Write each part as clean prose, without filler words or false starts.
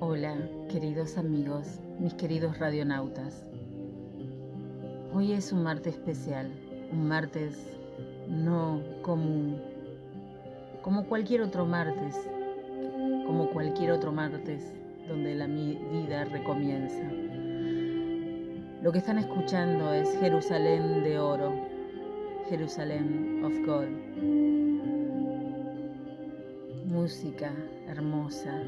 Hola, queridos amigos, mis queridos radionautas. Hoy es un martes especial, un martes no común, como cualquier otro martes donde la vida recomienza. Lo que están escuchando es Jerusalén de oro, Jerusalén of Gold. Música hermosa,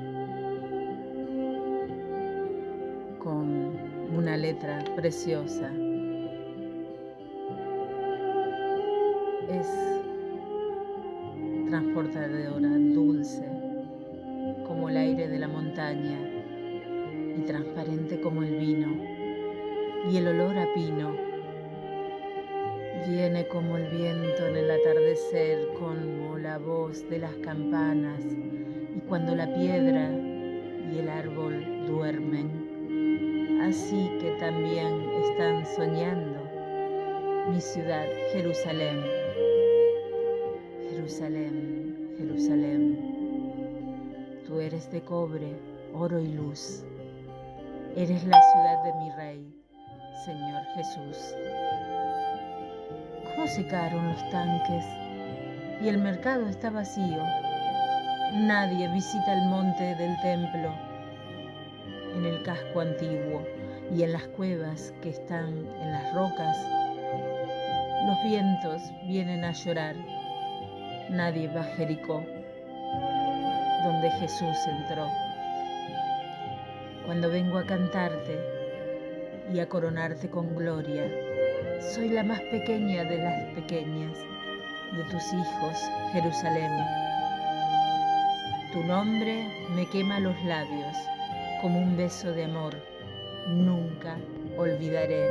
con una letra preciosa. Es transportadora, dulce, como el aire de la montaña, y transparente como el vino, y el olor a pino. Viene como el viento en el atardecer, como la voz de las campanas, y cuando la piedra y el árbol duermen, así que también están soñando mi ciudad, Jerusalén. Jerusalén, Jerusalén, tú eres de cobre, oro y luz. Eres la ciudad de mi Rey, Señor Jesús. ¿Cómo se secaron los tanques? Y el mercado está vacío. Nadie visita el monte del templo. En el casco antiguo y en las cuevas que están en las rocas, los vientos vienen a llorar. Nadie va a Jericó, donde Jesús entró. Cuando vengo a cantarte y a coronarte con gloria, soy la más pequeña de las pequeñas de tus hijos, Jerusalén. Tu nombre me quema los labios como un beso de amor. Nunca olvidaré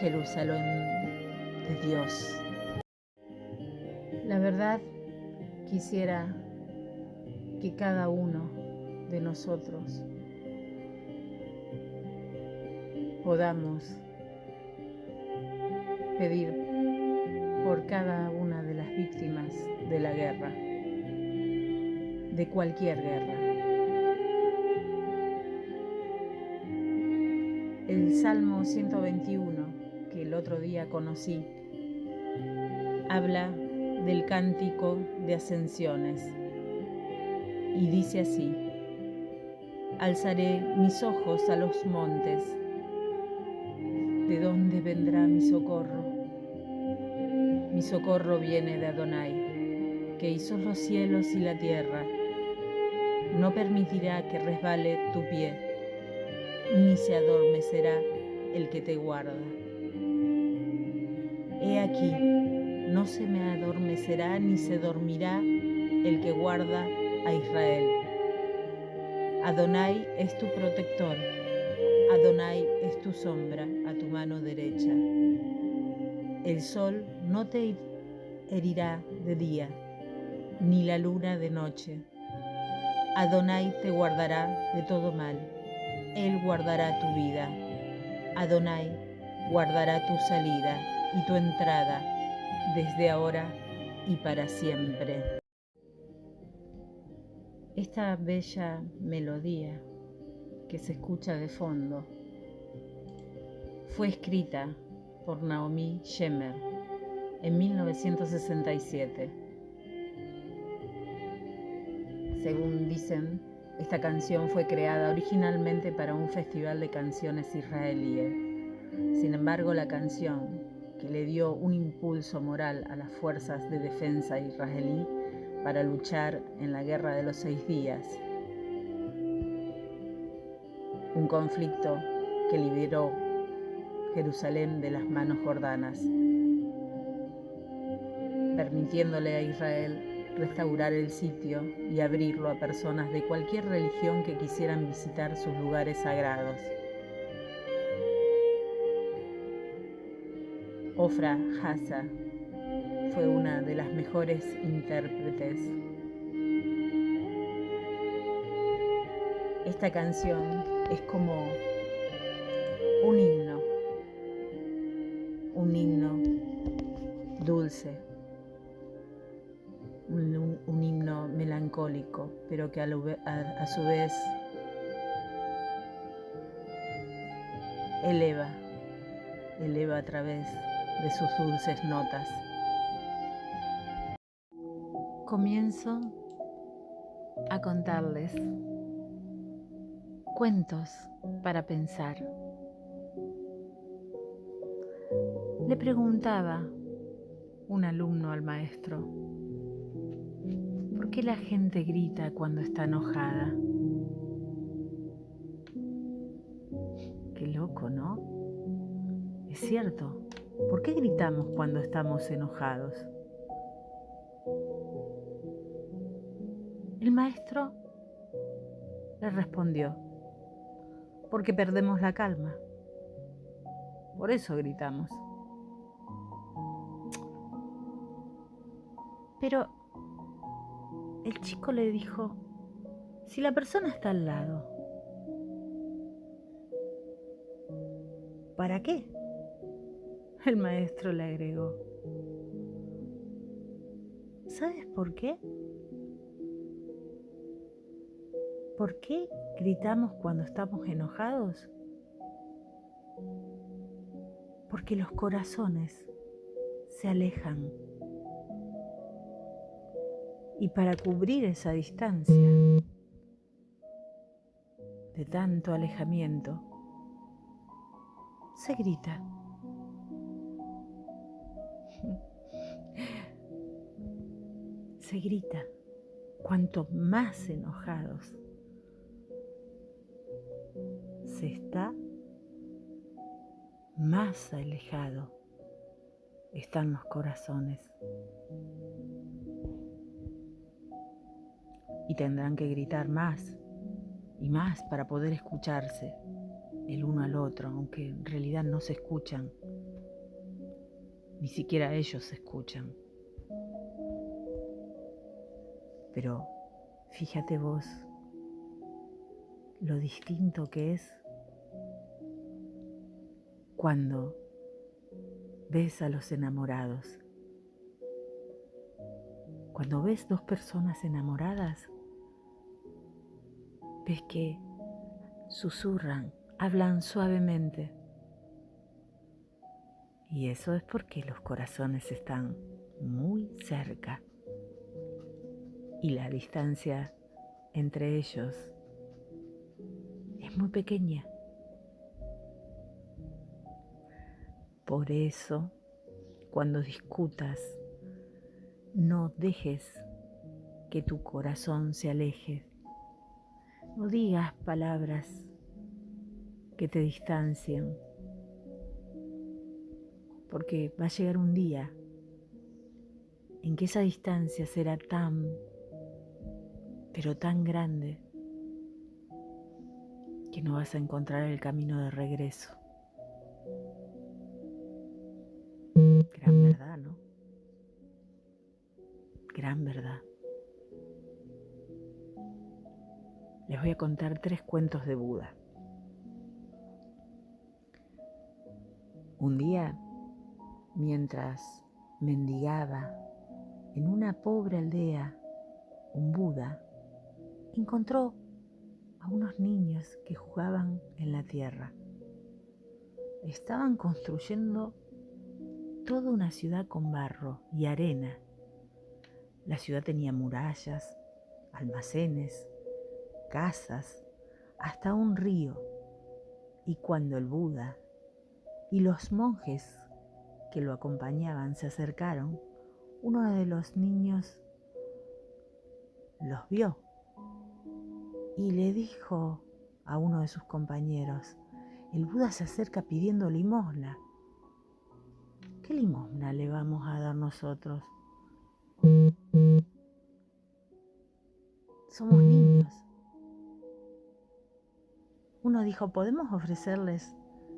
Jerusalén de Dios. La verdad, quisiera que cada uno de nosotros podamos pedir por cada una de las víctimas de la guerra, de cualquier guerra. El Salmo 121, que el otro día conocí, habla del cántico de ascensiones y dice así: alzaré mis ojos a los montes. ¿De dónde vendrá mi socorro? Mi socorro viene de Adonai, que hizo los cielos y la tierra. No permitirá que resbale tu pie, ni se adormecerá el que te guarda. He aquí, no se me adormecerá ni se dormirá el que guarda a Israel. Adonai es tu protector, Adonai es tu sombra a tu mano derecha. El sol no te herirá de día, ni la luna de noche. Adonai te guardará de todo mal, Él guardará tu vida. Adonai guardará tu salida y tu entrada, desde ahora y para siempre. Esta bella melodía que se escucha de fondo fue escrita por Naomi Shemer en 1967. Según dicen, esta canción fue creada originalmente para un festival de canciones israelíes. Sin embargo, la canción, que le dio un impulso moral a las fuerzas de defensa israelí para luchar en la Guerra de los 6 días, un conflicto que liberó Jerusalén de las manos jordanas, permitiéndole a Israel restaurar el sitio y abrirlo a personas de cualquier religión que quisieran visitar sus lugares sagrados. Ofra Haza fue una de las mejores intérpretes. Esta canción es como un himno dulce, un himno melancólico, pero que a su vez eleva a través de sus dulces notas. Comienzo a contarles cuentos para pensar. Le preguntaba un alumno al maestro: ¿por qué la gente grita cuando está enojada? Qué loco, ¿no? Es cierto. ¿Por qué gritamos cuando estamos enojados? El maestro le respondió: porque perdemos la calma. Por eso gritamos. Pero el chico le dijo: si la persona está al lado, ¿para qué? El maestro le agregó: ¿sabes por qué? ¿Por qué gritamos cuando estamos enojados? Porque los corazones se alejan. Y para cubrir esa distancia de tanto alejamiento, se grita. Se grita. Cuanto más enojados se está, más alejado están los corazones. Y tendrán que gritar más y más para poder escucharse el uno al otro, aunque en realidad no se escuchan. Ni siquiera ellos se escuchan. Pero fíjate vos lo distinto que es cuando ves a los enamorados. Cuando ves dos personas enamoradas, ves que susurran, hablan suavemente. Y eso es porque los corazones están muy cerca y la distancia entre ellos es muy pequeña. Por eso, cuando discutas, no dejes que tu corazón se aleje. No digas palabras que te distancien, porque va a llegar un día en que esa distancia será tan, pero tan grande, que no vas a encontrar el camino de regreso. Gran verdad, ¿no? Gran verdad. Les voy a contar 3 cuentos de Buda. Un día, mientras mendigaba en una pobre aldea, un Buda encontró a unos niños que jugaban en la tierra. Estaban construyendo toda una ciudad con barro y arena. La ciudad tenía murallas, almacenes, casas, hasta un río. Y cuando el Buda y los monjes que lo acompañaban se acercaron, uno de los niños los vio y le dijo a uno de sus compañeros: el Buda se acerca pidiendo limosna. ¿Qué limosna le vamos a dar nosotros? Somos niños. Uno dijo: ¿podemos ofrecerles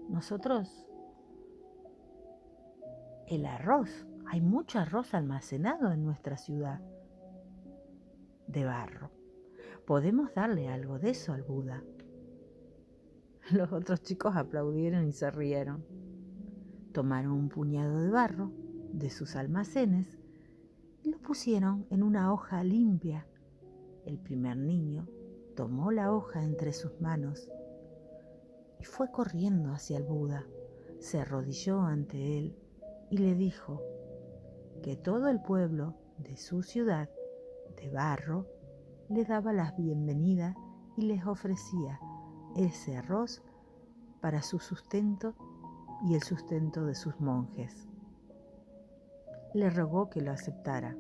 nosotros el arroz? Hay mucho arroz almacenado en nuestra ciudad de barro. Podemos darle algo de eso al Buda. Los otros chicos aplaudieron y se rieron. Tomaron un puñado de barro de sus almacenes y lo pusieron en una hoja limpia. El primer niño tomó la hoja entre sus manos y fue corriendo hacia el Buda. Se arrodilló ante él y le dijo que todo el pueblo de su ciudad de barro le daba la bienvenida y les ofrecía ese arroz para su sustento y el sustento de sus monjes. Le rogó que lo aceptara.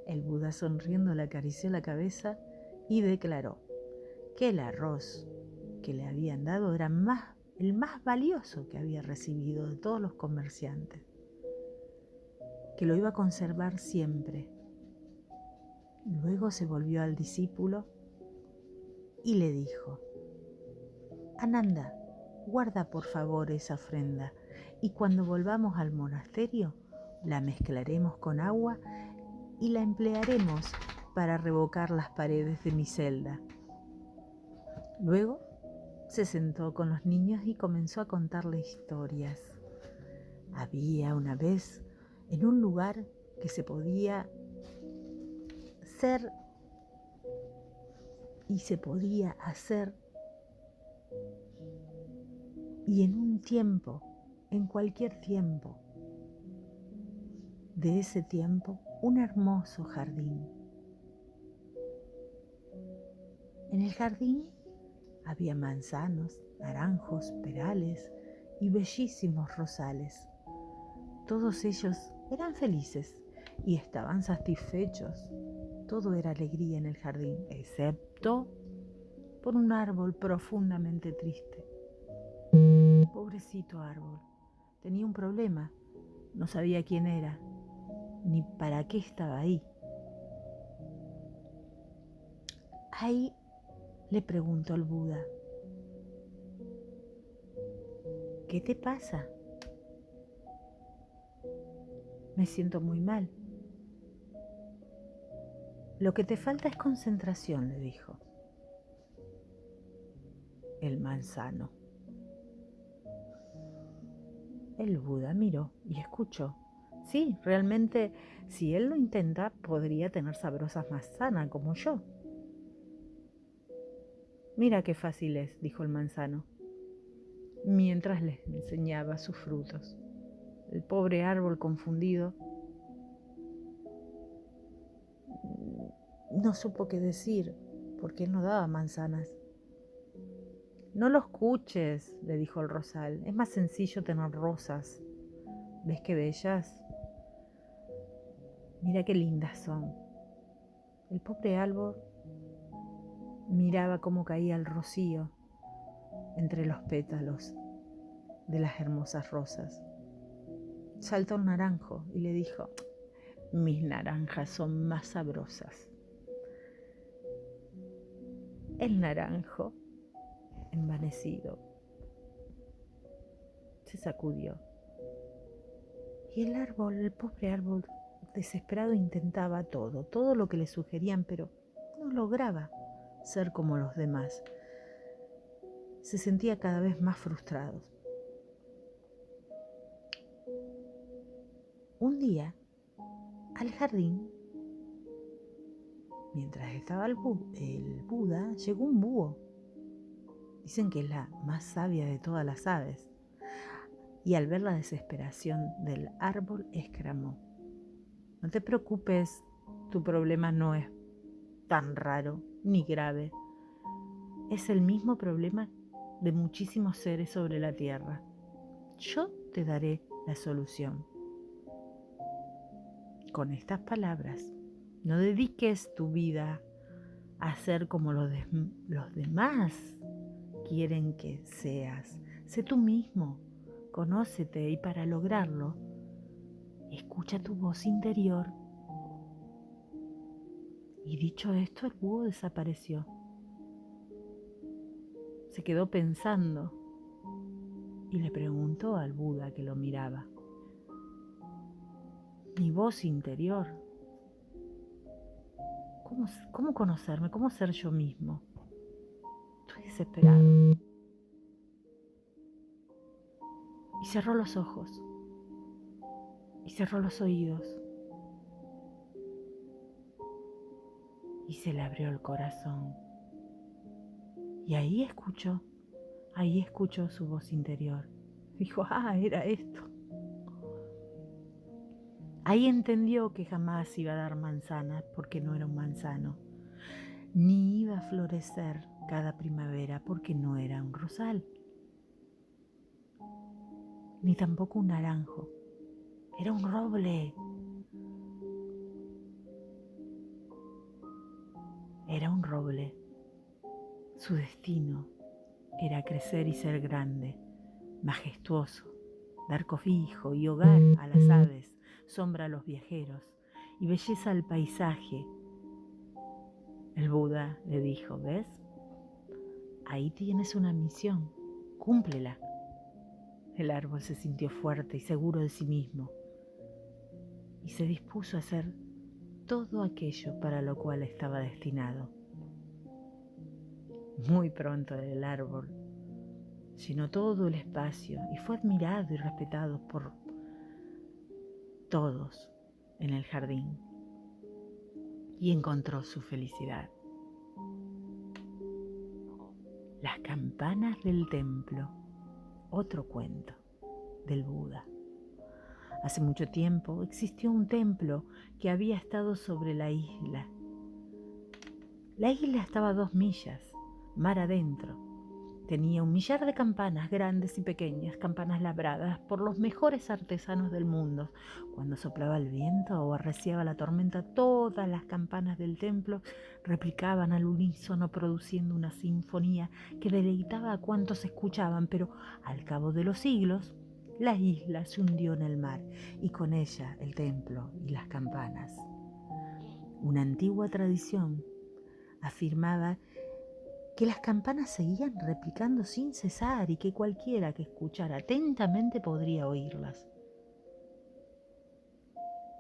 El Buda, sonriendo, le acarició la cabeza y declaró que el arroz que le habían dado era el más valioso que había recibido de todos los comerciantes, que lo iba a conservar siempre. Luego se volvió al discípulo y le dijo: Ananda, guarda por favor esa ofrenda y cuando volvamos al monasterio la mezclaremos con agua y la emplearemos para revocar las paredes de mi celda. Luego se sentó con los niños y comenzó a contarles historias. Había una vez en un lugar que se podía ser y se podía hacer, y en un tiempo, en cualquier tiempo de ese tiempo, un hermoso jardín. En el jardín había manzanos, naranjos, perales y bellísimos rosales. Todos ellos eran felices y estaban satisfechos. Todo era alegría en el jardín, excepto por un árbol profundamente triste. Pobrecito árbol, tenía un problema. No sabía quién era, ni para qué estaba ahí. Ahí le preguntó el Buda: ¿qué te pasa? Me siento muy mal. Lo que te falta es concentración, le dijo el manzano. El Buda miró y escuchó. Sí, realmente, si él lo intenta, podría tener sabrosas manzanas como yo. Mira qué fácil es, dijo el manzano, mientras les enseñaba sus frutos. El pobre árbol, confundido, no supo qué decir, porque él no daba manzanas. No lo escuches, le dijo el rosal, es más sencillo tener rosas. ¿Ves qué bellas? Mira qué lindas son. El pobre árbol miraba cómo caía el rocío entre los pétalos de las hermosas rosas. Saltó un naranjo y le dijo: mis naranjas son más sabrosas. El naranjo, envanecido, se sacudió. Y el árbol, el pobre árbol, desesperado, intentaba todo lo que le sugerían, pero no lograba ser como los demás. Se sentía cada vez más frustrado. Un día, al jardín, mientras estaba el Buda, llegó un búho. Dicen que es la más sabia de todas las aves. Y al ver la desesperación del árbol, exclamó: no te preocupes, tu problema no es tan raro ni grave. Es el mismo problema de muchísimos seres sobre la tierra. Yo te daré la solución. Con estas palabras, no dediques tu vida a ser como los demás quieren que seas. Sé tú mismo, conócete, y para lograrlo, escucha tu voz interior. Y dicho esto, el búho desapareció. Se quedó pensando y le preguntó al Buda que lo miraba: mi voz interior, ¿cómo conocerme? ¿Cómo ser yo mismo? Estoy desesperado. Y cerró los ojos y cerró los oídos y se le abrió el corazón. Y ahí escuchó Ahí escuchó su voz interior. Dijo, era esto. Ahí entendió que jamás iba a dar manzanas porque no era un manzano, ni iba a florecer cada primavera porque no era un rosal, ni tampoco un naranjo, era un roble. Era un roble. Su destino era crecer y ser grande, majestuoso, dar cobijo y hogar a las aves, sombra a los viajeros y belleza al paisaje. El Buda le dijo, ¿ves? Ahí tienes una misión, cúmplela. El árbol se sintió fuerte y seguro de sí mismo y se dispuso a hacer todo aquello para lo cual estaba destinado. Muy pronto el árbol llenó todo el espacio y fue admirado y respetado por todos en el jardín y encontró su felicidad. Las campanas del templo, otro cuento del Buda. Hace mucho tiempo existió un templo que había estado sobre la isla. La isla estaba a 2 millas, mar adentro. Tenía 1.000.000 de campanas grandes y pequeñas, campanas labradas por los mejores artesanos del mundo. Cuando soplaba el viento o arreciaba la tormenta, todas las campanas del templo replicaban al unísono, produciendo una sinfonía que deleitaba a cuantos escuchaban, pero al cabo de los siglos, la isla se hundió en el mar y con ella el templo y las campanas. Una antigua tradición afirmaba que las campanas seguían replicando sin cesar y que cualquiera que escuchara atentamente podría oírlas.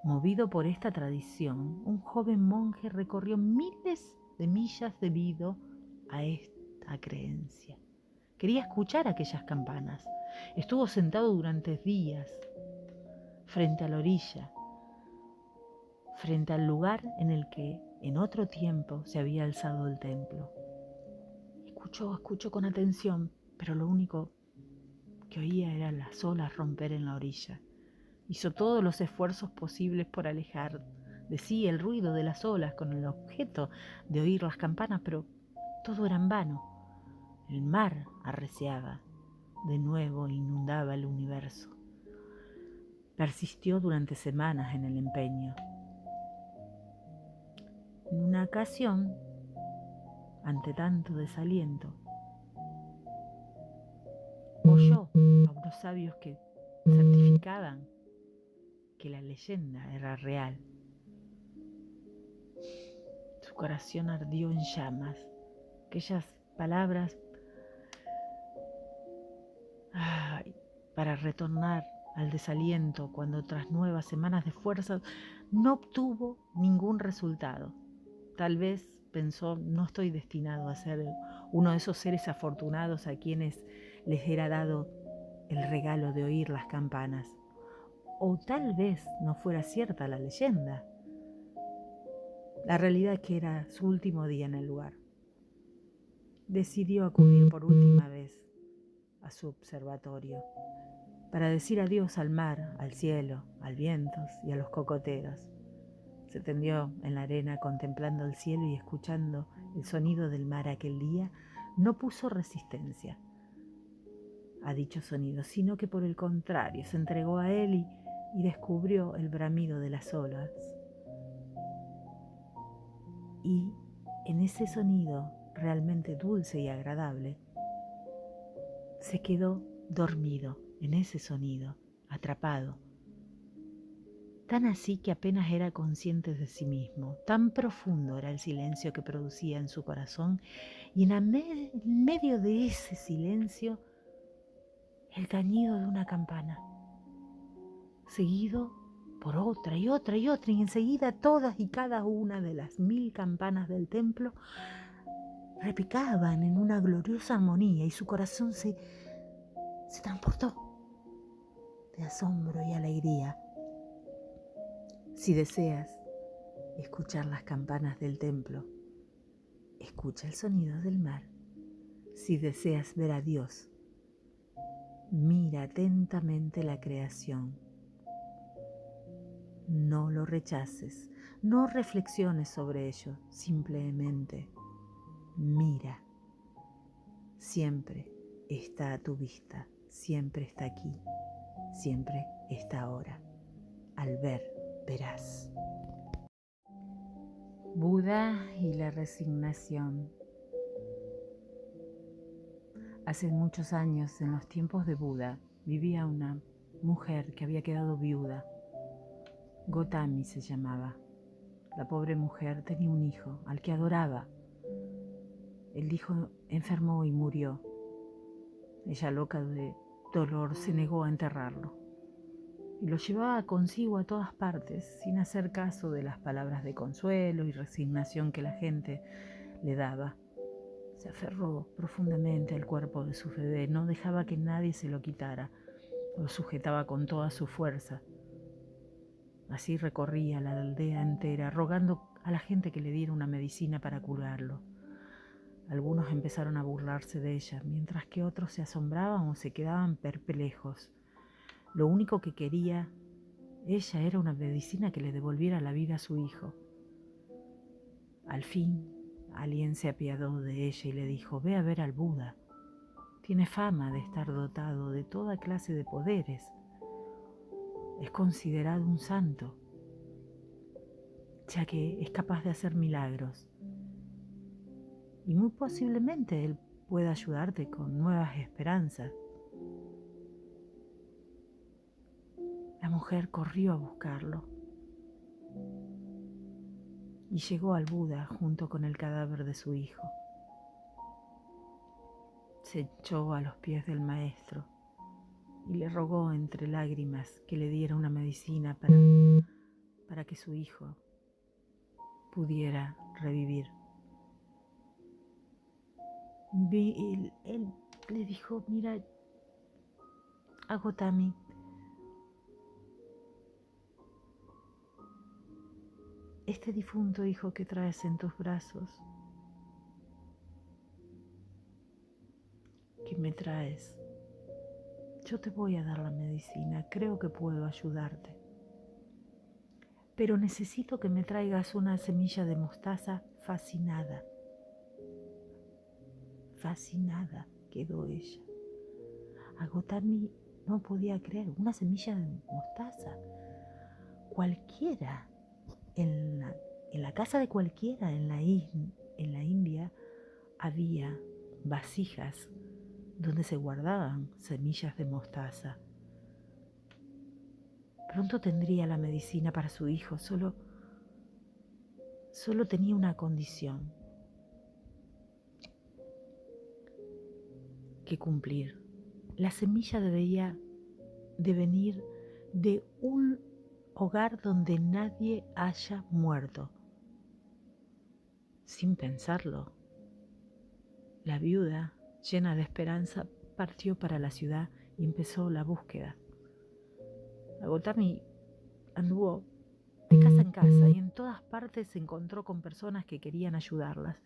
Movido por esta tradición, un joven monje recorrió miles de millas debido a esta creencia. Quería escuchar aquellas campanas. Estuvo sentado durante días frente a la orilla, frente al lugar en el que en otro tiempo se había alzado el templo. Escuchó con atención, pero lo único que oía eran las olas romper en la orilla. Hizo todos los esfuerzos posibles por alejar de sí el ruido de las olas con el objeto de oír las campanas, pero todo era en vano. El mar arreciaba, de nuevo inundaba el universo. Persistió durante semanas en el empeño. En una ocasión, ante tanto desaliento, oyó a unos sabios que certificaban que la leyenda era real. Su corazón ardió en llamas. Aquellas palabras para retornar al desaliento cuando tras nuevas semanas de fuerzas no obtuvo ningún resultado. Tal vez pensó, no estoy destinado a ser uno de esos seres afortunados a quienes les era dado el regalo de oír las campanas. O tal vez no fuera cierta la leyenda. La realidad es que era su último día en el lugar. Decidió acudir por última vez a su observatorio para decir adiós al mar, al cielo, al viento y a los cocoteros. Se tendió en la arena contemplando el cielo y escuchando el sonido del mar aquel día. No puso resistencia a dicho sonido, sino que por el contrario se entregó a él y descubrió el bramido de las olas. Y en ese sonido realmente dulce y agradable, se quedó dormido en ese sonido, atrapado. Tan así que apenas era consciente de sí mismo, tan profundo era el silencio que producía en su corazón, y en medio de ese silencio, el tañido de una campana, seguido por otra y otra y otra, y enseguida todas y cada una de las 1000 campanas del templo repicaban en una gloriosa armonía, y su corazón se transportó de asombro y alegría. Si deseas escuchar las campanas del templo, escucha el sonido del mar. Si deseas ver a Dios, mira atentamente la creación. No lo rechaces, no reflexiones sobre ello, simplemente mira. Siempre está a tu vista, siempre está aquí, siempre está ahora. Al ver, verás. Buda y la resignación. Hace muchos años, en los tiempos de Buda, vivía una mujer que había quedado viuda. Gotami se llamaba. La pobre mujer tenía un hijo al que adoraba. El hijo enfermó y murió. Ella, loca de dolor, se negó a enterrarlo y lo llevaba consigo a todas partes, sin hacer caso de las palabras de consuelo y resignación que la gente le daba. Se aferró profundamente al cuerpo de su bebé, no dejaba que nadie se lo quitara, lo sujetaba con toda su fuerza. Así recorría la aldea entera, rogando a la gente que le diera una medicina para curarlo. Algunos empezaron a burlarse de ella, mientras que otros se asombraban o se quedaban perplejos. Lo único que quería ella era una medicina que le devolviera la vida a su hijo. Al fin, alguien se apiadó de ella y le dijo: ve a ver al Buda. Tiene fama de estar dotado de toda clase de poderes. Es considerado un santo, ya que es capaz de hacer milagros. Y muy posiblemente él pueda ayudarte con nuevas esperanzas. La mujer corrió a buscarlo y llegó al Buda junto con el cadáver de su hijo. Se echó a los pies del maestro y le rogó entre lágrimas que le diera una medicina para que su hijo pudiera revivir. Él le dijo: mira, Gotami, este difunto hijo que traes en tus brazos, que me traes, yo te voy a dar la medicina, creo que puedo ayudarte. Pero necesito que me traigas una semilla de mostaza fascinada. Fascinada quedó ella. Gotami no podía creer, una semilla de mostaza. Cualquiera, en la casa de cualquiera en la India había vasijas donde se guardaban semillas de mostaza. Pronto tendría la medicina para su hijo, solo tenía una condición que cumplir. La semilla debía de venir de un hogar donde nadie haya muerto. Sin pensarlo, la viuda, llena de esperanza, partió para la ciudad y empezó la búsqueda. Gotami anduvo de casa en casa y en todas partes se encontró con personas que querían ayudarlas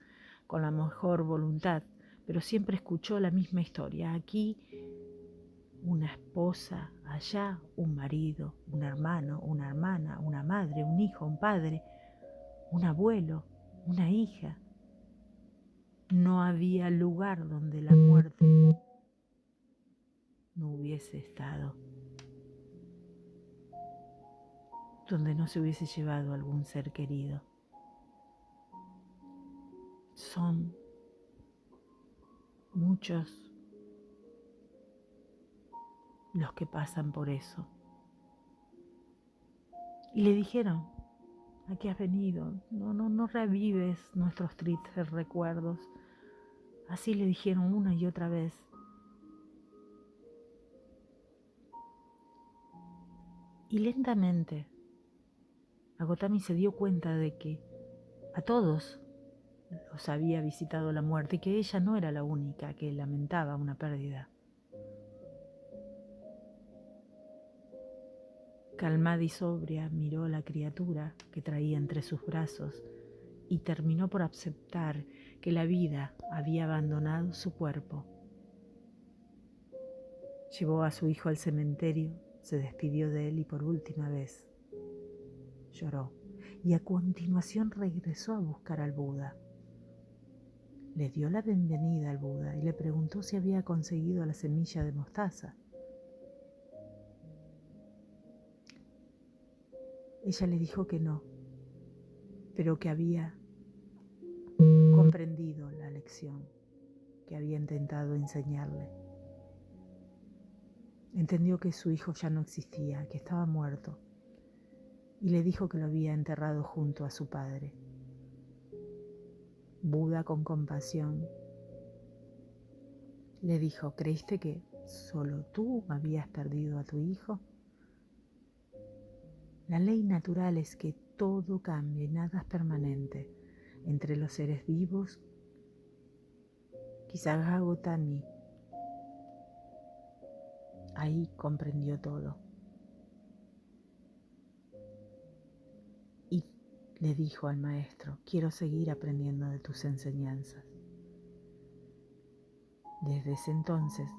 con la mejor voluntad, pero siempre escuchó la misma historia. Aquí una esposa, allá un marido, un hermano, una hermana, una madre, un hijo, un padre, un abuelo, una hija. No había lugar donde la muerte no hubiese estado, donde no se hubiese llevado algún ser querido. Son muchos los que pasan por eso. Y le dijeron: ¿a qué has venido? No revives nuestros tristes recuerdos. Así le dijeron una y otra vez. Y lentamente Gotami se dio cuenta de que a todos los había visitado la muerte y que ella no era la única que lamentaba una pérdida. Calmada y sobria, miró a la criatura que traía entre sus brazos y terminó por aceptar que la vida había abandonado su cuerpo. Llevó a su hijo al cementerio, se despidió de él y por última vez lloró. Y a continuación regresó a buscar al Buda. Le dio la bienvenida al Buda y le preguntó si había conseguido la semilla de mostaza. Ella le dijo que no, pero que había comprendido la lección que había intentado enseñarle. Entendió que su hijo ya no existía, que estaba muerto, y le dijo que lo había enterrado junto a su padre. Buda, con compasión, le dijo: ¿creíste que solo tú habías perdido a tu hijo? La ley natural es que todo cambie, nada es permanente. Entre los seres vivos, Kisarga Gautami ahí comprendió todo. Y le dijo al maestro: quiero seguir aprendiendo de tus enseñanzas. Desde ese entonces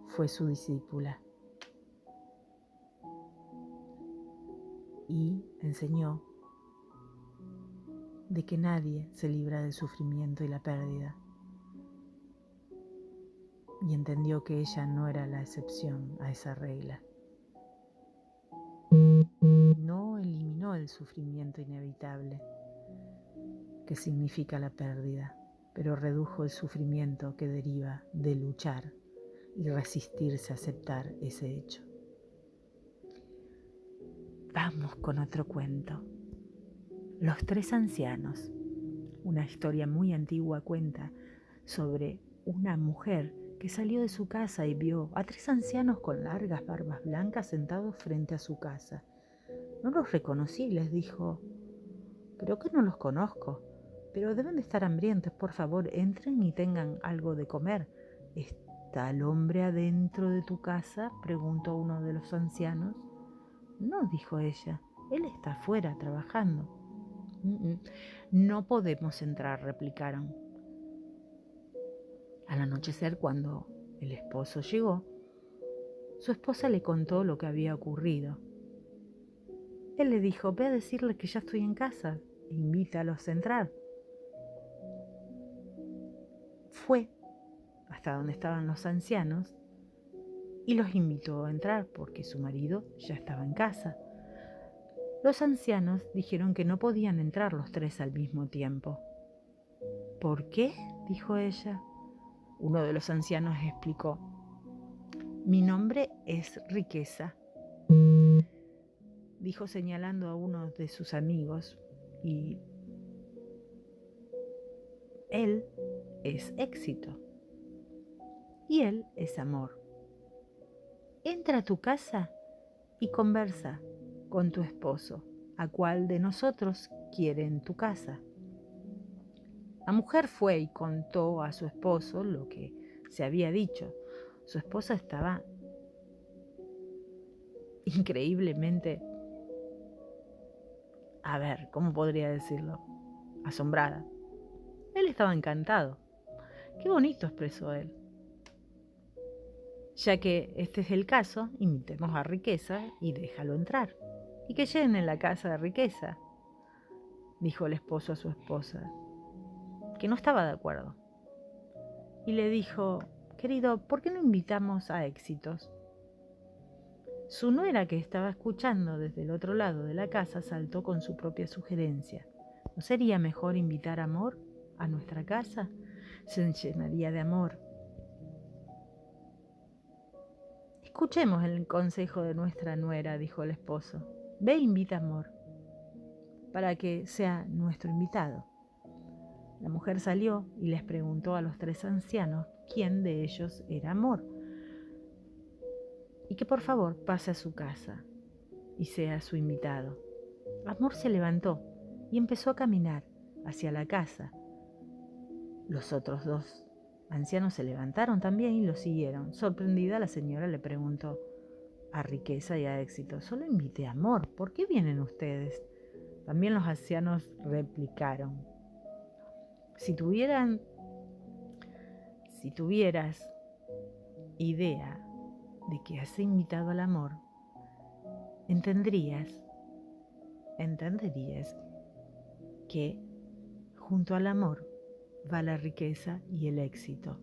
fue su discípula y enseñó de que nadie se libra del sufrimiento y la pérdida. Y entendió que ella no era la excepción a esa regla. No eliminó el sufrimiento inevitable que significa la pérdida, pero redujo el sufrimiento que deriva de luchar y resistirse a aceptar ese hecho. Vamos con otro cuento. Los tres ancianos. Una historia muy antigua cuenta sobre una mujer que salió de su casa y vio a tres ancianos con largas barbas blancas sentados frente a su casa. No los reconocí y les dijo: creo que no los conozco, pero deben de estar hambrientos. Por favor, entren y tengan algo de comer. ¿Está el hombre adentro de tu casa?, preguntó uno de los ancianos. No, dijo ella, él está afuera trabajando. No podemos entrar, replicaron. Al anochecer, cuando el esposo llegó, su esposa le contó lo que había ocurrido. Él le dijo: ve a decirle que ya estoy en casa e invítalos a entrar. Fue hasta donde estaban los ancianos y los invitó a entrar porque su marido ya estaba en casa. Los ancianos dijeron que no podían entrar los tres al mismo tiempo. ¿Por qué?, dijo ella. Uno de los ancianos explicó: mi nombre es Riqueza, dijo señalando a uno de sus amigos, y él es Éxito, y él es Amor. Entra a tu casa y conversa con tu esposo. ¿A cuál de nosotros quiere en tu casa? La mujer fue y contó a su esposo lo que se había dicho. Su esposa estaba increíblemente, ¿cómo podría decirlo?, asombrada. Él estaba encantado. Qué bonito, expresó él. Ya que este es el caso, invitemos a Riqueza y déjalo entrar. Y que llenen la casa de Riqueza, dijo el esposo a su esposa, que no estaba de acuerdo. Y le dijo: querido, ¿por qué no invitamos a Éxitos? Su nuera, que estaba escuchando desde el otro lado de la casa, saltó con su propia sugerencia. ¿No sería mejor invitar a Amor a nuestra casa? Se llenaría de amor. Escuchemos el consejo de nuestra nuera, dijo el esposo. Ve e invita a Amor para que sea nuestro invitado. La mujer salió y les preguntó a los tres ancianos quién de ellos era Amor, y que por favor pase a su casa y sea su invitado. Amor se levantó y empezó a caminar hacia la casa. Los otros dos ancianos se levantaron también y lo siguieron. Sorprendida, la señora le preguntó a Riqueza y a Éxito: solo invité a Amor, ¿por qué vienen ustedes? También los ancianos replicaron: Si tuvieras idea de que has invitado al amor, entenderías que junto al amor va la riqueza y el éxito.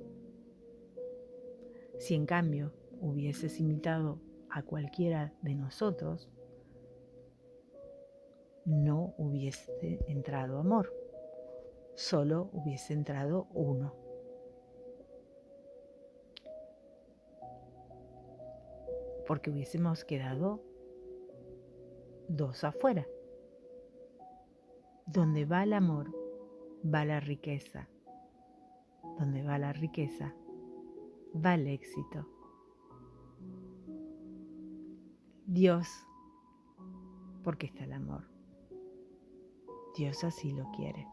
Si en cambio hubieses invitado a cualquiera de nosotros, no hubiese entrado amor, solo hubiese entrado uno. Porque hubiésemos quedado dos afuera. Donde va el amor, va la riqueza. Donde va la riqueza, va el éxito. Dios, porque está el amor. Dios así lo quiere.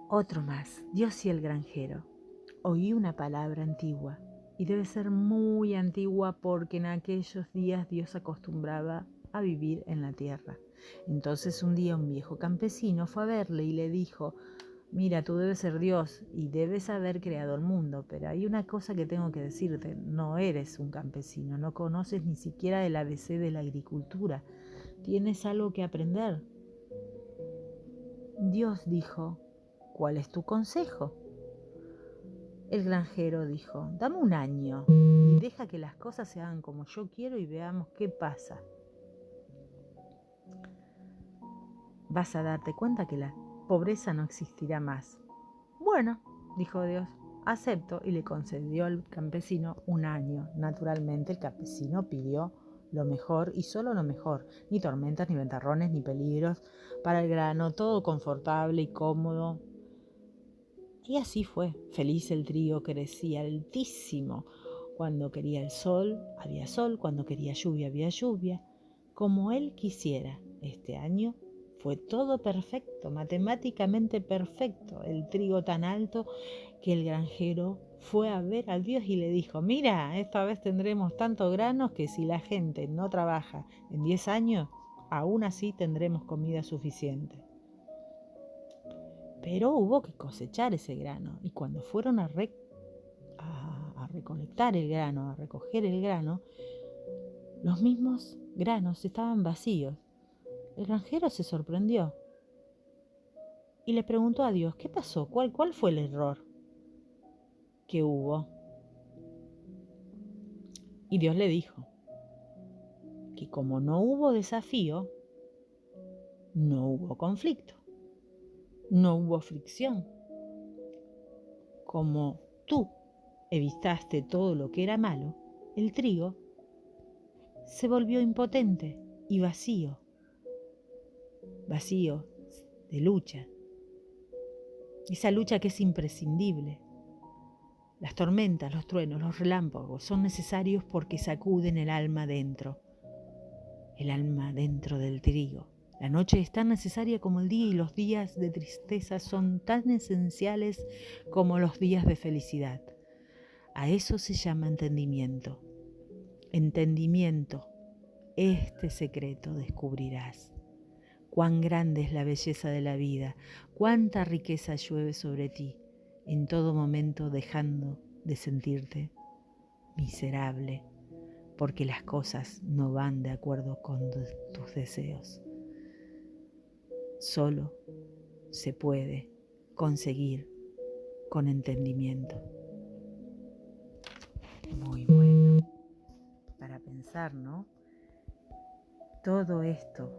Otro más, Dios y el granjero. Oí una palabra antigua, y debe ser muy antigua porque en aquellos días Dios acostumbraba a vivir en la tierra. Entonces un día un viejo campesino fue a verle y le dijo: mira, tú debes ser Dios y debes haber creado el mundo, pero hay una cosa que tengo que decirte: no eres un campesino, no conoces ni siquiera el ABC de la agricultura, tienes algo que aprender. Dios dijo: ¿cuál es tu consejo? El granjero dijo: dame un año y deja que las cosas se hagan como yo quiero y veamos qué pasa. Vas a darte cuenta que la pobreza no existirá más. Bueno, dijo Dios, acepto, y le concedió al campesino un año. Naturalmente el campesino pidió lo mejor y solo lo mejor, ni tormentas, ni ventarrones, ni peligros para el grano, todo confortable y cómodo. Y así fue. Feliz el trigo crecía altísimo. Cuando quería el sol, había sol. Cuando quería lluvia, había lluvia. Como él quisiera. Este año fue todo perfecto, matemáticamente perfecto. El trigo tan alto que el granjero fue a ver al Dios y le dijo: mira, esta vez tendremos tantos granos que si la gente no trabaja en 10 años, aún así tendremos comida suficiente. Pero hubo que cosechar ese grano, y cuando fueron a recolectar el grano, a recoger el grano, los mismos granos estaban vacíos. El granjero se sorprendió y le preguntó a Dios: ¿qué pasó? ¿Cuál fue el error que hubo? Y Dios le dijo que como no hubo desafío, no hubo conflicto, no hubo fricción. Como tú evitaste todo lo que era malo, el trigo se volvió impotente y vacío de lucha. Esa lucha que es imprescindible. Las tormentas, los truenos, los relámpagos son necesarios porque sacuden el alma dentro del trigo. La noche es tan necesaria como el día, y los días de tristeza son tan esenciales como los días de felicidad. A eso se llama entendimiento. Entendimiento, este secreto descubrirás. Cuán grande es la belleza de la vida, cuánta riqueza llueve sobre ti, en todo momento dejando de sentirte miserable, porque las cosas no van de acuerdo con tus deseos. Solo se puede conseguir con entendimiento. Muy bueno. Para pensar, ¿no? Todo esto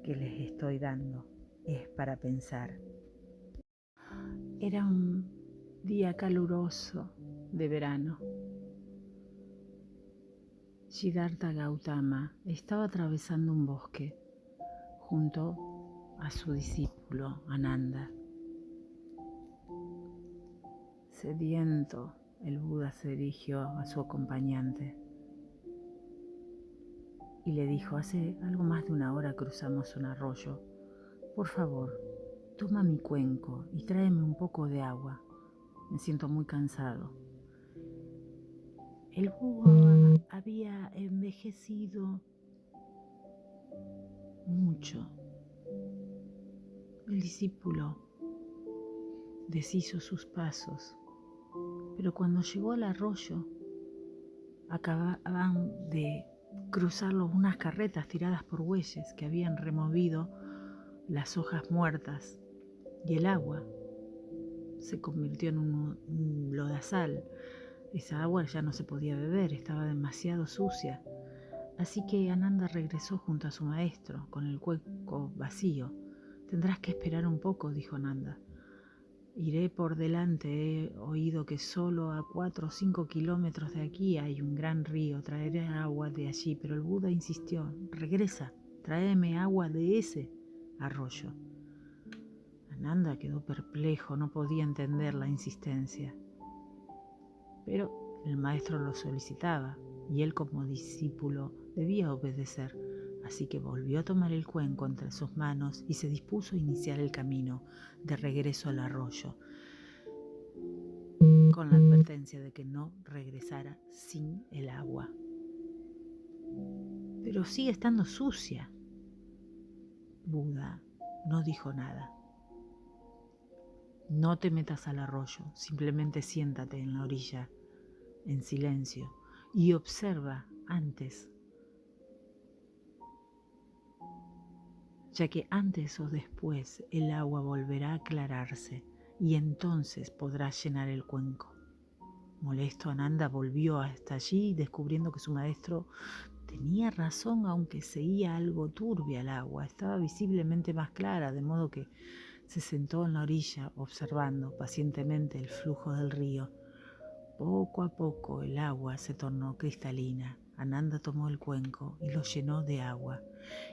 que les estoy dando es para pensar. Era un día caluroso de verano. Siddhartha Gautama estaba atravesando un bosque junto a su discípulo Ananda. Sediento, el Buda se dirigió a su acompañante y le dijo: hace algo más de una hora cruzamos un arroyo. Por favor, toma mi cuenco y tráeme un poco de agua. Me siento muy cansado. El Buda había envejecido mucho. El discípulo deshizo sus pasos, pero cuando llegó al arroyo, acababan de cruzarlo unas carretas tiradas por bueyes que habían removido las hojas muertas y el agua se convirtió en un lodazal. Esa agua ya no se podía beber, estaba demasiado sucia. Así que Ananda regresó junto a su maestro con el cuenco vacío. Tendrás que esperar un poco, dijo Ananda. Iré por delante, he oído que solo a 4 o 5 kilómetros de aquí hay un gran río, traeré agua de allí, pero el Buda insistió, regresa, tráeme agua de ese arroyo. Ananda quedó perplejo, no podía entender la insistencia, pero el maestro lo solicitaba y él como discípulo debía obedecer. Así que volvió a tomar el cuenco entre sus manos y se dispuso a iniciar el camino de regreso al arroyo, con la advertencia de que no regresara sin el agua. Pero sigue estando sucia. Buda no dijo nada. No te metas al arroyo, simplemente siéntate en la orilla, en silencio, y observa antes, ya que antes o después el agua volverá a aclararse y entonces podrás llenar el cuenco. Molesto, Ananda volvió hasta allí descubriendo que su maestro tenía razón, aunque seguía algo turbia el agua, estaba visiblemente más clara, de modo que se sentó en la orilla observando pacientemente el flujo del río. Poco a poco el agua se tornó cristalina. Ananda tomó el cuenco y lo llenó de agua,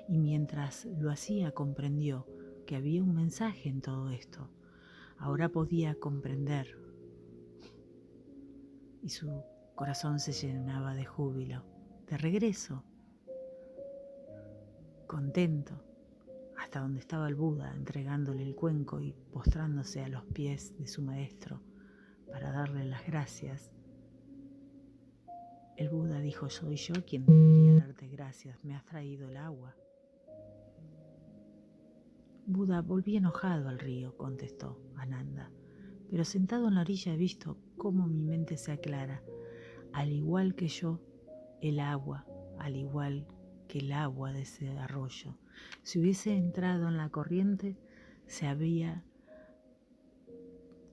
y mientras lo hacía comprendió que había un mensaje en todo esto. Ahora podía comprender, y su corazón se llenaba de júbilo. De regreso, contento, hasta donde estaba el Buda, entregándole el cuenco y postrándose a los pies de su maestro para darle las gracias. El Buda dijo, soy yo quien debería darte gracias, me has traído el agua. Buda, volví enojado al río, contestó Ananda, pero sentado en la orilla he visto cómo mi mente se aclara. Al igual que yo, el agua, al igual que el agua de ese arroyo. Si hubiese entrado en la corriente, se había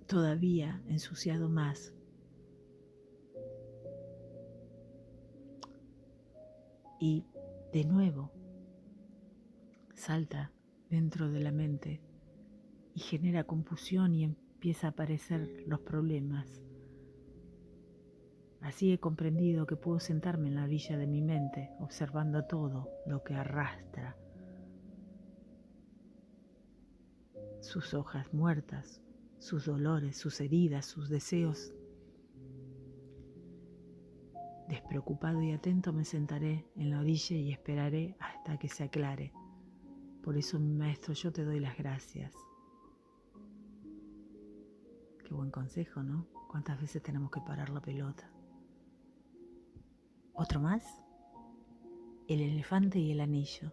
todavía ensuciado más. Y de nuevo salta dentro de la mente y genera confusión y empieza a aparecer los problemas. Así he comprendido que puedo sentarme en la orilla de mi mente, observando todo lo que arrastra sus hojas muertas, sus dolores, sus heridas, sus deseos. Despreocupado y atento me sentaré en la orilla y esperaré hasta que se aclare. Por eso, mi maestro, yo te doy las gracias. Qué buen consejo, ¿no? ¿Cuántas veces tenemos que parar la pelota? ¿Otro más? El elefante y el anillo.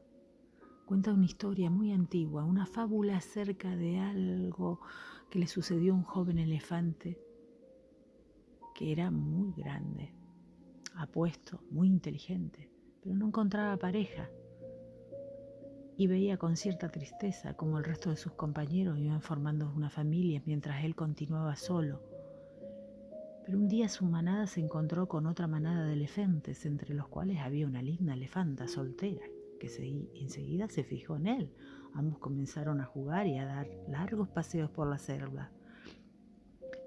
Cuenta una historia muy antigua, una fábula acerca de algo que le sucedió a un joven elefante que era muy grande, apuesto, muy inteligente, pero no encontraba pareja y veía con cierta tristeza como el resto de sus compañeros iban formando una familia mientras él continuaba solo. Pero un día su manada se encontró con otra manada de elefantes, entre los cuales había una linda elefanta soltera, que enseguida se fijó en él. Ambos comenzaron a jugar y a dar largos paseos por la selva.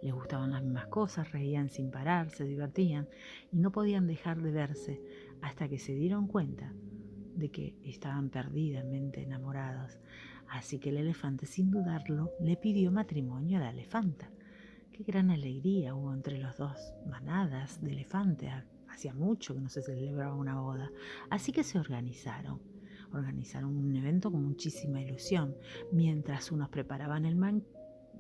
Les gustaban las mismas cosas, reían sin parar, se divertían y no podían dejar de verse hasta que se dieron cuenta de que estaban perdidamente enamorados. Así que el elefante, sin dudarlo, le pidió matrimonio a la elefanta. Qué gran alegría hubo entre los dos manadas de elefantes. Hacía mucho que no se celebraba una boda. Así que se organizaron un evento con muchísima ilusión. Mientras unos preparaban el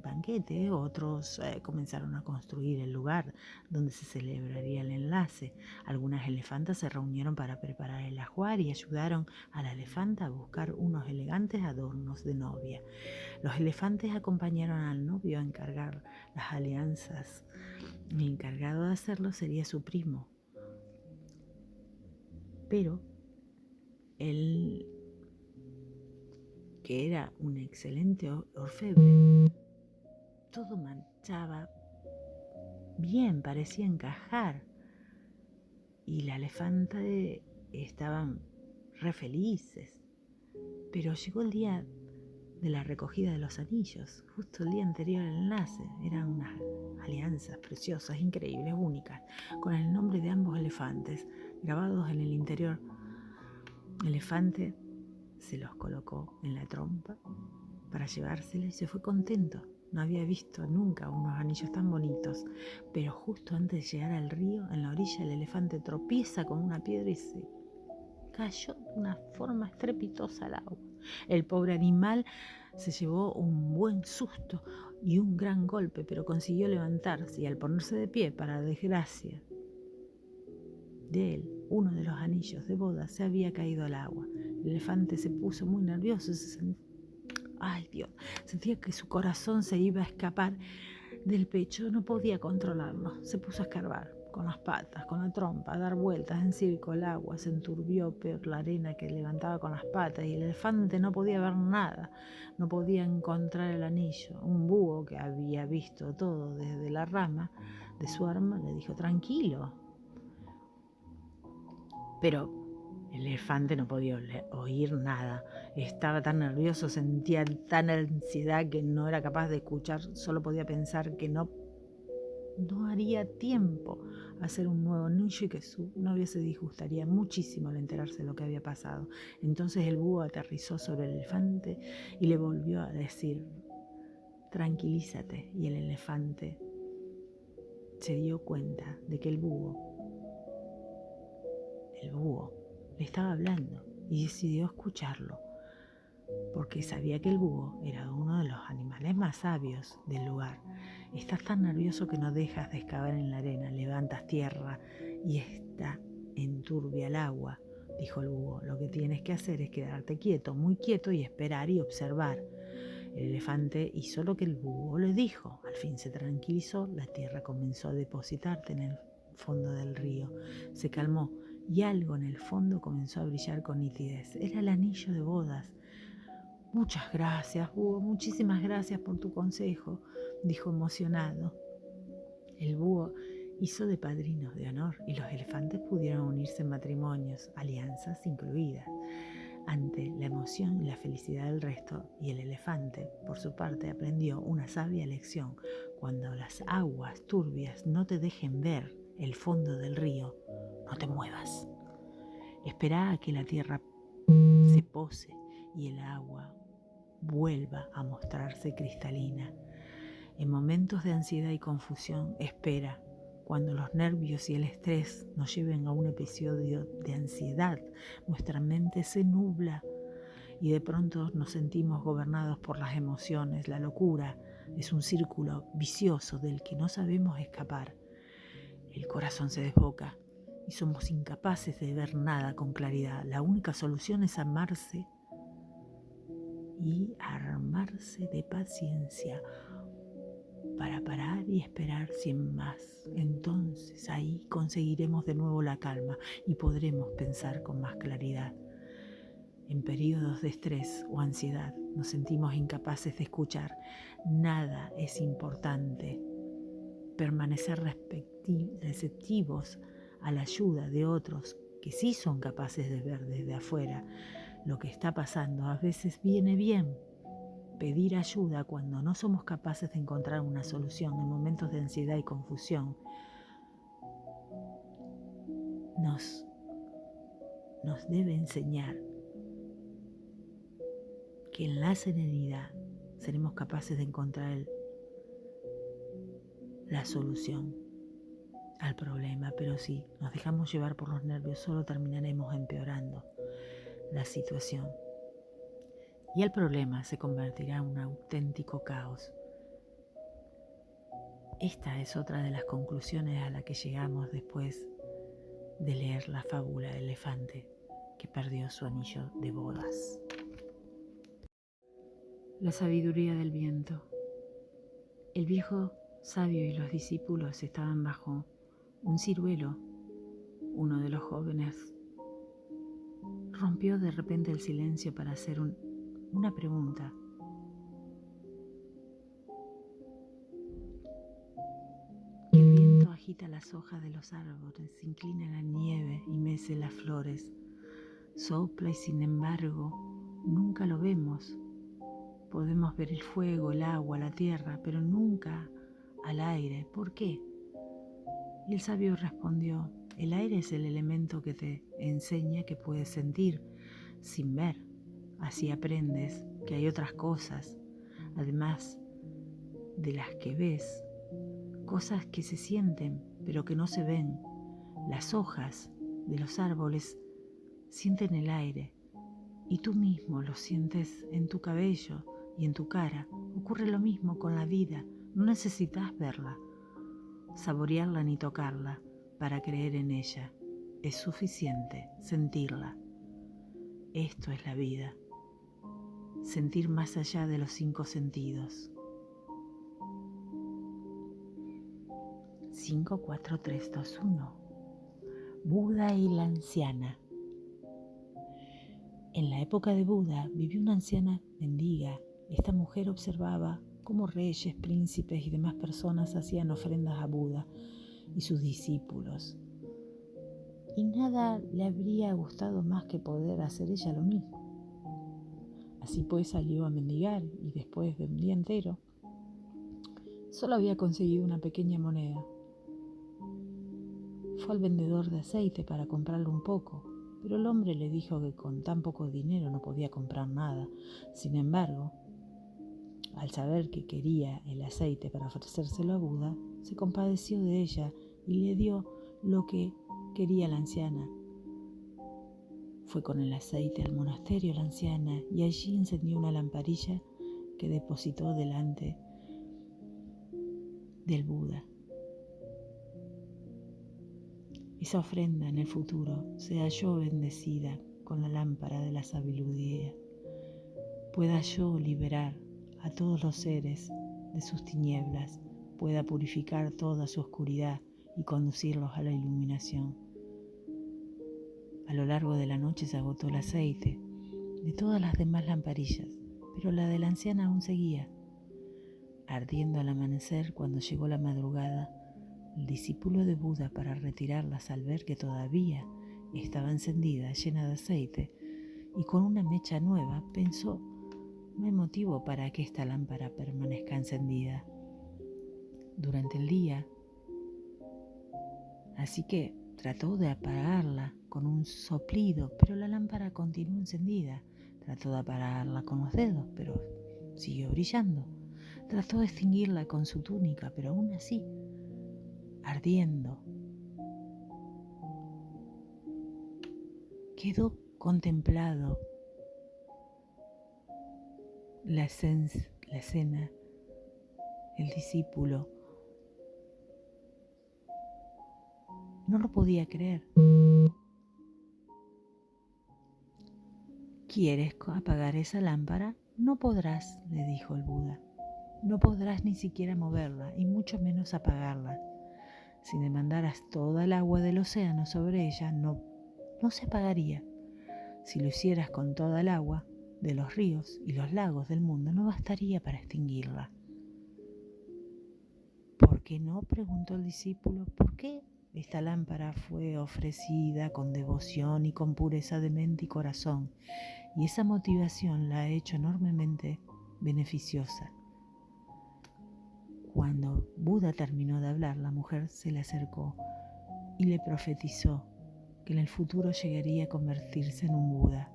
banquete, otros comenzaron a construir el lugar donde se celebraría el enlace. Algunas elefantas se reunieron para preparar el ajuar y ayudaron a la elefanta a buscar unos elegantes adornos de novia. Los elefantes acompañaron al novio a encargar las alianzas. El encargado de hacerlo sería su primo. Pero él, que era un excelente orfebre, todo marchaba bien, parecía encajar. Y la elefanta estaban re felices. Pero llegó el día de la recogida de los anillos, justo el día anterior al enlace. Eran unas alianzas preciosas, increíbles, únicas, con el nombre de ambos elefantes grabados en el interior. El elefante se los colocó en la trompa para llevárselos y se fue contento. No había visto nunca unos anillos tan bonitos, pero justo antes de llegar al río, en la orilla, el elefante tropieza con una piedra y se cayó de una forma estrepitosa al agua. El pobre animal se llevó un buen susto y un gran golpe, pero consiguió levantarse y al ponerse de pie, para desgracia de él, uno de los anillos de boda se había caído al agua. El elefante se puso muy nervioso, ¡ay, Dios! Sentía que su corazón se iba a escapar del pecho, no podía controlarlo. Se puso a escarbar con las patas, con la trompa, a dar vueltas en círculo. El agua se enturbió por la arena que levantaba con las patas y el elefante no podía ver nada, no podía encontrar el anillo. Un búho que había visto todo desde la rama de su arma le dijo: tranquilo. Pero el elefante no podía oír nada. Estaba tan nervioso, sentía tan ansiedad que no era capaz de escuchar. Solo podía pensar que no haría tiempo a hacer un nuevo anillo y que su novia se disgustaría muchísimo al enterarse de lo que había pasado. Entonces el búho aterrizó sobre el elefante y le volvió a decir: tranquilízate. Y el elefante se dio cuenta de que el búho le estaba hablando y decidió escucharlo, porque sabía que el búho era uno de los animales más sabios del lugar. Estás tan nervioso que no dejas de excavar en la arena, levantas tierra y está enturbia el agua, dijo el búho. Lo que tienes que hacer es quedarte quieto, muy quieto, y esperar y observar. El elefante hizo lo que el búho le dijo. Al fin se tranquilizó, la tierra comenzó a depositarse en el fondo del río. Se calmó y algo en el fondo comenzó a brillar con nitidez. Era el anillo de bodas. Muchas gracias, búho, muchísimas gracias por tu consejo, dijo emocionado. El búho hizo de padrinos de honor y los elefantes pudieron unirse en matrimonios, alianzas incluidas. Ante la emoción y la felicidad del resto, y el elefante, por su parte, aprendió una sabia lección: cuando las aguas turbias no te dejen ver el fondo del río, no te muevas. Espera a que la tierra se pose y el agua vuelva a mostrarse cristalina. En momentos de ansiedad y confusión, espera. Cuando los nervios y el estrés nos lleven a un episodio de ansiedad, nuestra mente se nubla y de pronto nos sentimos gobernados por las emociones. La locura es un círculo vicioso del que no sabemos escapar. El corazón se desboca y somos incapaces de ver nada con claridad. La única solución es amarse y armarse de paciencia para parar y esperar sin más. Entonces ahí conseguiremos de nuevo la calma y podremos pensar con más claridad. En periodos de estrés o ansiedad nos sentimos incapaces de escuchar. Nada es importante. Permanecer receptivos a la ayuda de otros que sí son capaces de ver desde afuera lo que está pasando. A veces viene bien pedir ayuda cuando no somos capaces de encontrar una solución en momentos de ansiedad y confusión. Nos debe enseñar que en la serenidad seremos capaces de encontrar la solución al problema, pero si nos dejamos llevar por los nervios, solo terminaremos empeorando la situación. Y el problema se convertirá en un auténtico caos. Esta es otra de las conclusiones a la que llegamos después de leer la fábula del elefante que perdió su anillo de bodas. La sabiduría del viento. El viejo sabio y los discípulos estaban bajo un ciruelo. Uno de los jóvenes rompió de repente el silencio para hacer una pregunta. El viento agita las hojas de los árboles, inclina la nieve y mece las flores. Sopla y sin embargo nunca lo vemos. Podemos ver el fuego, el agua, la tierra, pero nunca al aire. ¿Por qué? Y el sabio respondió: el aire es el elemento que te enseña que puedes sentir sin ver. Así aprendes que hay otras cosas, además de las que ves, cosas que se sienten pero que no se ven. Las hojas de los árboles sienten el aire y tú mismo lo sientes en tu cabello y en tu cara. Ocurre lo mismo con la vida. No necesitas verla, saborearla ni tocarla para creer en ella. Es suficiente sentirla. Esto es la vida. Sentir más allá de los 5 sentidos. 5, 4, 3, 2, 1. Buda y la anciana. En la época de Buda vivió una anciana mendiga. Esta mujer observaba cómo reyes, príncipes y demás personas hacían ofrendas a Buda y sus discípulos. Y nada le habría gustado más que poder hacer ella lo mismo. Así pues salió a mendigar y después de un día entero solo había conseguido una pequeña moneda. Fue al vendedor de aceite para comprarle un poco, pero el hombre le dijo que con tan poco dinero no podía comprar nada. Sin embargo, al saber que quería el aceite para ofrecérselo a Buda, se compadeció de ella y le dio lo que quería la anciana. Fue con el aceite al monasterio la anciana y allí encendió una lamparilla que depositó delante del Buda. Esa ofrenda en el futuro sea yo bendecida con la lámpara de la sabiduría. Pueda yo liberar a todos los seres de sus tinieblas, pueda purificar toda su oscuridad y conducirlos a la iluminación. A lo largo de la noche se agotó el aceite de todas las demás lamparillas, pero la de la anciana aún seguía, ardiendo al amanecer. Cuando llegó la madrugada, el discípulo de Buda, para retirarlas al ver que todavía estaba encendida, llena de aceite y con una mecha nueva, pensó: no hay motivo para que esta lámpara permanezca encendida durante el día. Así que trató de apagarla con un soplido, pero la lámpara continuó encendida. Trató de apagarla con los dedos, pero siguió brillando. Trató de extinguirla con su túnica, pero aún así, ardiendo. Quedó contemplado la escena. El discípulo no lo podía creer. ¿Quieres apagar esa lámpara? No podrás, le dijo el Buda. No podrás ni siquiera moverla, y mucho menos apagarla. Si demandaras toda el agua del océano sobre ella, no se apagaría. Si lo hicieras con toda el agua de los ríos y los lagos del mundo, no bastaría para extinguirla. ¿Por qué no?, preguntó el discípulo. ¿Por qué? Esta lámpara fue ofrecida con devoción y con pureza de mente y corazón, y esa motivación la ha hecho enormemente beneficiosa. Cuando Buda terminó de hablar, la mujer se le acercó y le profetizó que en el futuro llegaría a convertirse en un Buda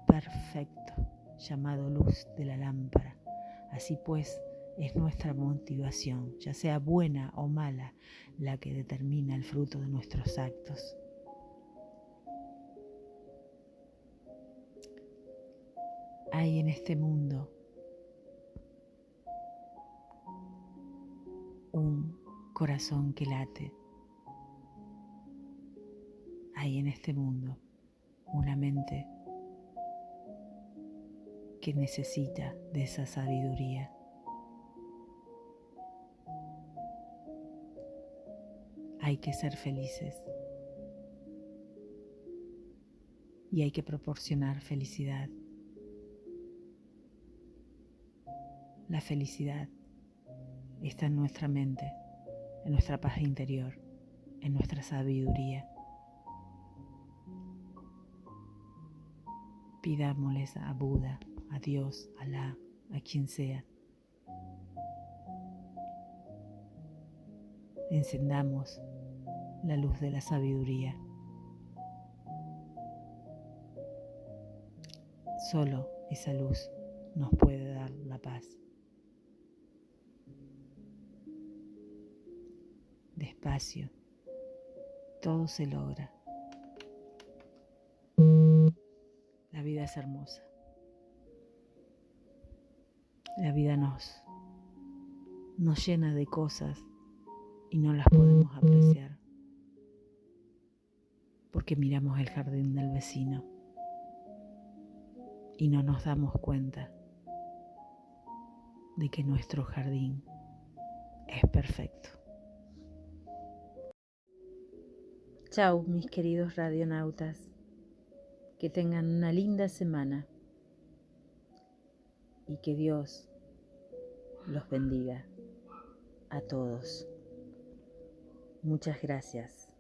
perfecto, llamado luz de la lámpara. Así pues, es nuestra motivación, ya sea buena o mala, la que determina el fruto de nuestros actos. Hay en este mundo corazón que late. Hay en este mundo una mente que necesita de esa sabiduría. Hay que ser felices y hay que proporcionar felicidad. La felicidad está en nuestra mente, en nuestra paz interior, en nuestra sabiduría. Pidámosles a Buda, a Dios, a Alá, a quien sea. Encendamos la luz de la sabiduría. Solo esa luz nos puede dar la paz. Despacio, todo se logra. La vida es hermosa. La vida nos llena de cosas y no las podemos apreciar porque miramos el jardín del vecino y no nos damos cuenta de que nuestro jardín es perfecto. Chao, mis queridos radionautas. Que tengan una linda semana y que Dios los bendiga a todos. Muchas gracias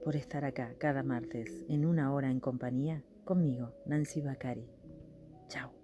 por estar acá cada martes en una hora en compañía conmigo, Nancy Bacari. Chao.